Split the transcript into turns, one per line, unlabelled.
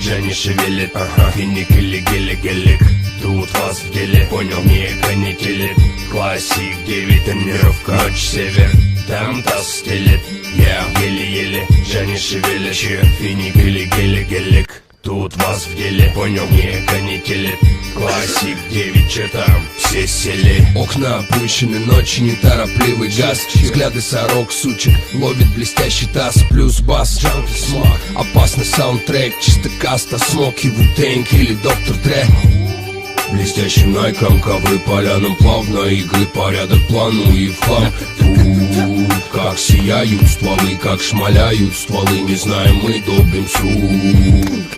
Дженни шевелит, финик или гелик. Тут вас в деле, понял, не канителит. Классик, 9 тренировка, ночь север, там таз стелит. Я еле-еле, Дженни шевелит, финик или гелик. Тут вас в деле, понял, не канителит. Классик, 9, че там, все сели.
Окна опущены, ночи, неторопливый газ. Взгляды сорок, сучек, ловит блестящий таз. Плюс бас, джанки, смак. Опасный саундтрек, чисто каста, смоки, вутенг или доктор Дре. Блестящим найком, ковры полянам, плавно игры, порядок плану и в хлам. Тут как сияют стволы, как шмаляют стволы, не знаем мы, долбим суд.